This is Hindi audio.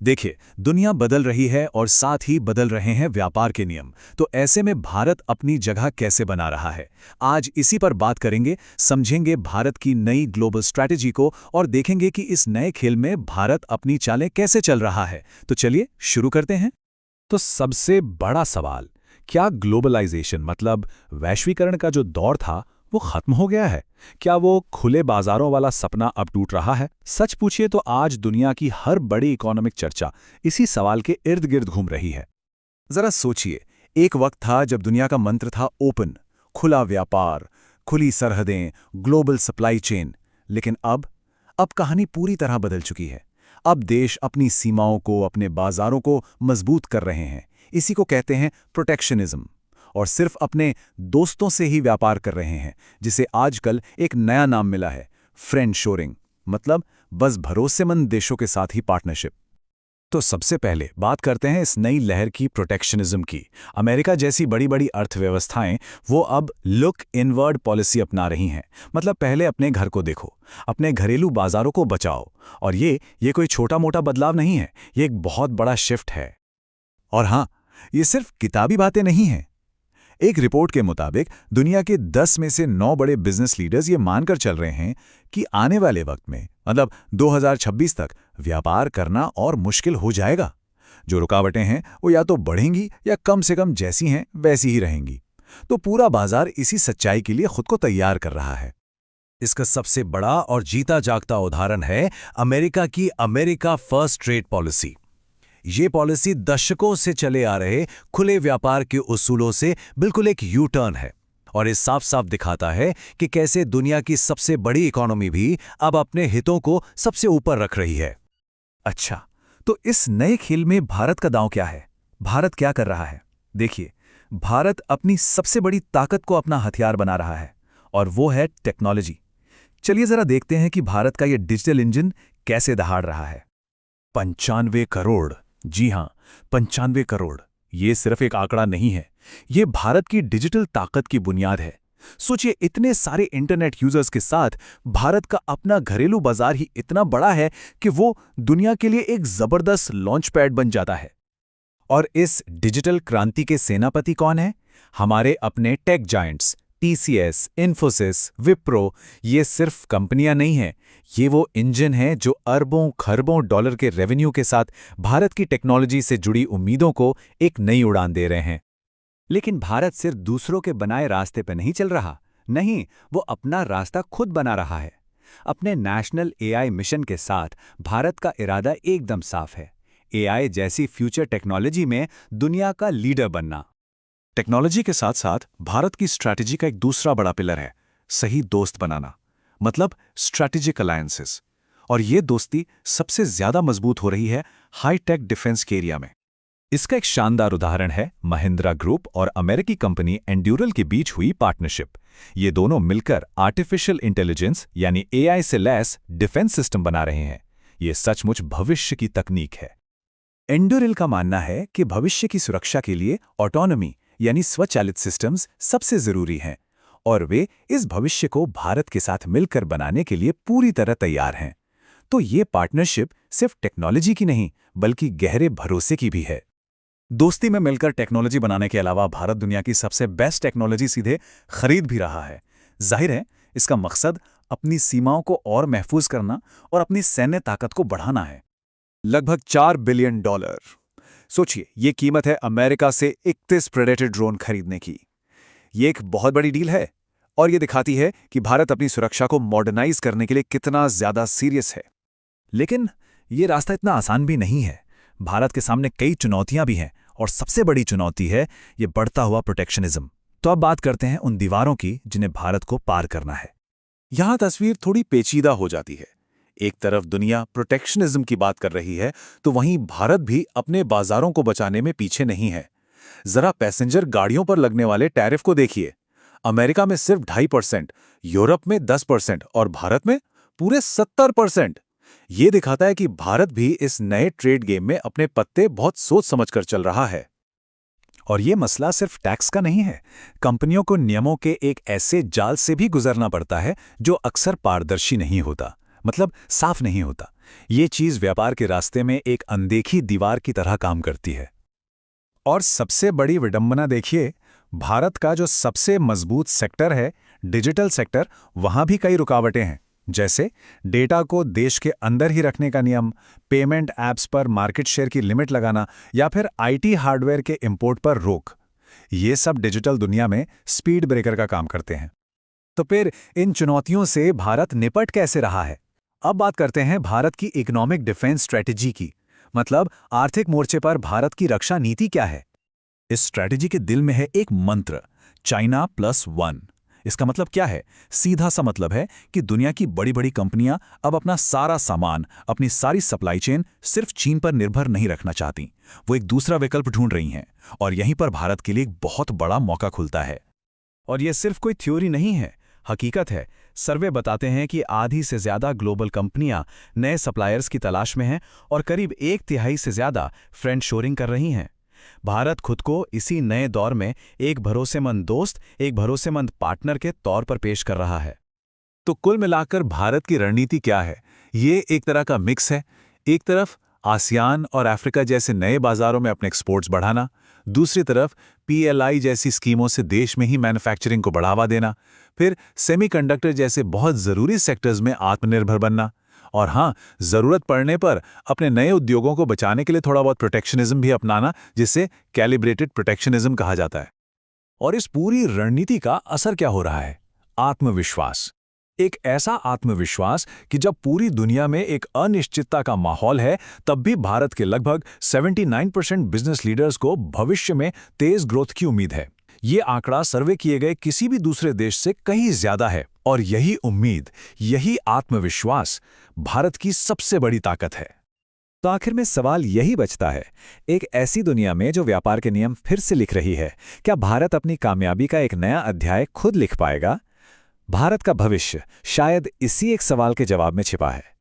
देखिए, दुनिया बदल रही है और साथ ही बदल रहे हैं व्यापार के नियम। तो ऐसे में भारत अपनी जगह कैसे बना रहा है? आज इसी पर बात करेंगे, समझेंगे भारत की नई ग्लोबल स्ट्रैटेजी को और देखेंगे कि इस नए खेल में भारत अपनी चालें कैसे चल रहा है। तो चलिए शुरू करते हैं। तो सबसे बड़ा सवाल, क्या ग्लोबलाइजेशन मतलब वैश्वीकरण का जो दौर था वो खत्म हो गया है? क्या वो खुले बाजारों वाला सपना अब टूट रहा है? सच पूछिए तो आज दुनिया की हर बड़ी इकोनॉमिक चर्चा इसी सवाल के इर्द गिर्द घूम रही है। जरा सोचिए, एक वक्त था जब दुनिया का मंत्र था ओपन, खुला व्यापार, खुली सरहदें, ग्लोबल सप्लाई चेन। लेकिन अब कहानी पूरी तरह बदल चुकी है। अब देश अपनी सीमाओं को, अपने बाजारों को मजबूत कर रहे हैं। इसी को कहते हैं प्रोटेक्शनिज्म। और सिर्फ अपने दोस्तों से ही व्यापार कर रहे हैं, जिसे आजकल एक नया नाम मिला है, फ्रेंड शोरिंग। मतलब बस भरोसेमंद देशों के साथ ही पार्टनरशिप। तो सबसे पहले बात करते हैं इस नई लहर की, प्रोटेक्शनिज्म की। अमेरिका जैसी बड़ी बड़ी अर्थव्यवस्थाएं वो अब लुक इनवर्ड पॉलिसी अपना रही हैं। मतलब पहले अपने घर को देखो, अपने घरेलू बाजारों को बचाओ। और ये कोई छोटा मोटा बदलाव नहीं है, ये एक बहुत बड़ा शिफ्ट है। और हाँ, ये सिर्फ किताबी बातें नहीं हैं। एक रिपोर्ट के मुताबिक दुनिया के 10 में से 9 बड़े बिजनेस लीडर्स ये मानकर चल रहे हैं कि आने वाले वक्त में, मतलब 2026 तक, व्यापार करना और मुश्किल हो जाएगा। जो रुकावटें हैं वो या तो बढ़ेंगी या कम से कम जैसी हैं वैसी ही रहेंगी। तो पूरा बाजार इसी सच्चाई के लिए खुद को तैयार कर रहा है। इसका सबसे बड़ा और जीता जागता उदाहरण है अमेरिका की अमेरिका फर्स्ट ट्रेड पॉलिसी। ये पॉलिसी दशकों से चले आ रहे खुले व्यापार के उसूलों से बिल्कुल एक यू टर्न है। और ये साफ साफ दिखाता है कि कैसे दुनिया की सबसे बड़ी इकोनॉमी भी अब अपने हितों को सबसे ऊपर रख रही है। अच्छा, तो इस नए खेल में भारत का दांव क्या है? भारत क्या कर रहा है? देखिए, भारत अपनी सबसे बड़ी ताकत को अपना हथियार बना रहा है, और वो है टेक्नोलॉजी। चलिए जरा देखते हैं कि भारत का ये डिजिटल इंजन कैसे दहाड़ रहा है। 95 करोड़, जी हां, 95 करोड़। ये सिर्फ एक आंकड़ा नहीं है, ये भारत की डिजिटल ताकत की बुनियाद है। सोचिए, इतने सारे इंटरनेट यूजर्स के साथ भारत का अपना घरेलू बाजार ही इतना बड़ा है कि वो दुनिया के लिए एक जबरदस्त लॉन्च पैड बन जाता है। और इस डिजिटल क्रांति के सेनापति कौन है? हमारे अपने tech giants, TCS, Infosys, Wipro. ये सिर्फ कंपनियां नहीं हैं, ये वो इंजन हैं जो अरबों खरबों डॉलर के रेवेन्यू के साथ भारत की टेक्नोलॉजी से जुड़ी उम्मीदों को एक नई उड़ान दे रहे हैं। लेकिन भारत सिर्फ दूसरों के बनाए रास्ते पर नहीं चल रहा। नहीं, वो अपना रास्ता खुद बना रहा है। अपने नेशनल एआई मिशन के साथ भारत का इरादा एकदम साफ है, एआई जैसी फ्यूचर टेक्नोलॉजी में दुनिया का लीडर बनना। टेक्नोलॉजी के साथ साथ भारत की स्ट्रैटेजी का एक दूसरा बड़ा पिलर है सही दोस्त बनाना, मतलब स्ट्रैटेजिक अलायंसेस। और ये दोस्ती सबसे ज्यादा मजबूत हो रही है हाई-टेक डिफेंस के एरिया में। इसका एक शानदार उदाहरण है महिंद्रा ग्रुप और अमेरिकी कंपनी एंड्यूरल के बीच हुई पार्टनरशिप। ये दोनों मिलकर आर्टिफिशियल इंटेलिजेंस यानी एआई से लैस डिफेंस सिस्टम बना रहे हैं। ये सचमुच भविष्य की तकनीक है। एंड्यूरल का मानना है कि भविष्य की सुरक्षा के लिए ऑटोनॉमी यानी स्वचालित सिस्टम्स सबसे जरूरी हैं, और वे इस भविष्य को भारत के साथ मिलकर बनाने के लिए पूरी तरह तैयार हैं। तो ये पार्टनरशिप सिर्फ टेक्नोलॉजी की नहीं, बल्कि गहरे भरोसे की भी है। दोस्ती में मिलकर टेक्नोलॉजी बनाने के अलावा भारत दुनिया की सबसे बेस्ट टेक्नोलॉजी सीधे खरीद भी रहा है। जाहिर है, इसका मकसद अपनी सीमाओं को और महफूज करना और अपनी सैन्य ताकत को बढ़ाना है। लगभग $4 बिलियन। सोचिए, ये कीमत है अमेरिका से 31 प्रेडेटर ड्रोन खरीदने की। ये एक बहुत बड़ी डील है, और ये दिखाती है कि भारत अपनी सुरक्षा को मॉडर्नाइज करने के लिए कितना ज्यादा सीरियस है। लेकिन ये रास्ता इतना आसान भी नहीं है। भारत के सामने कई चुनौतियां भी हैं, और सबसे बड़ी चुनौती है ये बढ़ता हुआ प्रोटेक्शनिज्म। तो अब बात करते हैं उन दीवारों की जिन्हें भारत को पार करना है। यहां तस्वीर थोड़ी पेचीदा हो जाती है। एक तरफ दुनिया प्रोटेक्शनिज्म की बात कर रही है, तो वहीं भारत भी अपने बाजारों को बचाने में पीछे नहीं है। जरा पैसेंजर गाड़ियों पर लगने वाले टैरिफ को देखिए। अमेरिका में सिर्फ 2.5%, यूरोप में 10% और भारत में पूरे 70%। ये दिखाता है कि भारत भी इस नए ट्रेड गेम में अपने पत्ते बहुत सोच समझकर चल रहा है। और ये मसला सिर्फ टैक्स का नहीं है। कंपनियों को नियमों के एक ऐसे जाल से भी गुजरना पड़ता है जो अक्सर पारदर्शी नहीं होता, मतलब साफ नहीं होता। ये चीज़ व्यापार के रास्ते में एक अनदेखी दीवार की तरह काम करती है। और सबसे बड़ी विडंबना देखिए, भारत का जो सबसे मजबूत सेक्टर है, डिजिटल सेक्टर, वहाँ भी कई रुकावटें हैं। जैसे डेटा को देश के अंदर ही रखने का नियम, पेमेंट ऐप्स पर मार्केट शेयर की लिमिट लगाना या फिर आईटी हार्डवेयर के इंपोर्ट पर रोक। ये सब डिजिटल दुनिया में स्पीड ब्रेकर का काम करते हैं। तो फिर इन चुनौतियों से भारत निपट कैसे रहा है? अब बात करते हैं भारत की इकोनॉमिक डिफेंस स्ट्रेटजी की। मतलब आर्थिक मोर्चे पर भारत की रक्षा नीति क्या है? इस स्ट्रेटजी के दिल में है एक मंत्र, चाइना प्लस वन। इसका मतलब क्या है? सीधा सा मतलब है कि दुनिया की बड़ी बड़ी कंपनियां अब अपना सारा सामान, अपनी सारी सप्लाई चेन सिर्फ चीन पर निर्भर नहीं रखना चाहती। वो एक दूसरा विकल्प ढूंढ रही हैं और यहीं पर भारत के लिए एक बहुत बड़ा मौका खुलता है। और यह सिर्फ कोई थ्योरी नहीं है, हकीकत है। सर्वे बताते हैं कि आधी से ज्यादा ग्लोबल कंपनियां नए सप्लायर्स की तलाश में हैं और करीब 1/3 से ज्यादा फ्रेंड शोरिंग कर रही हैं। भारत खुद को इसी नए दौर में एक भरोसेमंद दोस्त, एक भरोसेमंद पार्टनर के तौर पर पेश कर रहा है। तो कुल मिलाकर भारत की रणनीति क्या है? ये एक तरह का मिक्स है। एक तरफ आसियान और अफ्रीका जैसे नए बाजारों में अपने एक्सपोर्ट्स बढ़ाना, दूसरी तरफ पीएलआई जैसी स्कीमों से देश में ही मैन्युफैक्चरिंग को बढ़ावा देना, फिर सेमीकंडक्टर जैसे बहुत ज़रूरी सेक्टर्स में आत्मनिर्भर बनना, और हाँ, ज़रूरत पड़ने पर अपने नए उद्योगों को बचाने के लिए थोड़ा बहुत प्रोटेक्शनिज्म भी अपनाना, जिसे कैलिब्रेटेड प्रोटेक्शनिज्म कहा जाता है। और इस पूरी रणनीति का असर क्या हो रहा है? आत्मविश्वास। एक ऐसा आत्मविश्वास कि जब पूरी दुनिया में एक अनिश्चितता का माहौल है, तब भी भारत के लगभग 79% बिजनेस लीडर्स को भविष्य में तेज ग्रोथ की उम्मीद है। ये आंकड़ा सर्वे किए गए किसी भी दूसरे देश से कहीं ज्यादा है। और यही उम्मीद, यही आत्मविश्वास भारत की सबसे बड़ी ताकत है। तो आखिर में सवाल यही बचता है, एक ऐसी दुनिया में जो व्यापार के नियम फिर से लिख रही है, क्या भारत अपनी कामयाबी का एक नया अध्याय खुद लिख पाएगा? भारत का भविष्य शायद इसी एक सवाल के जवाब में छिपा है।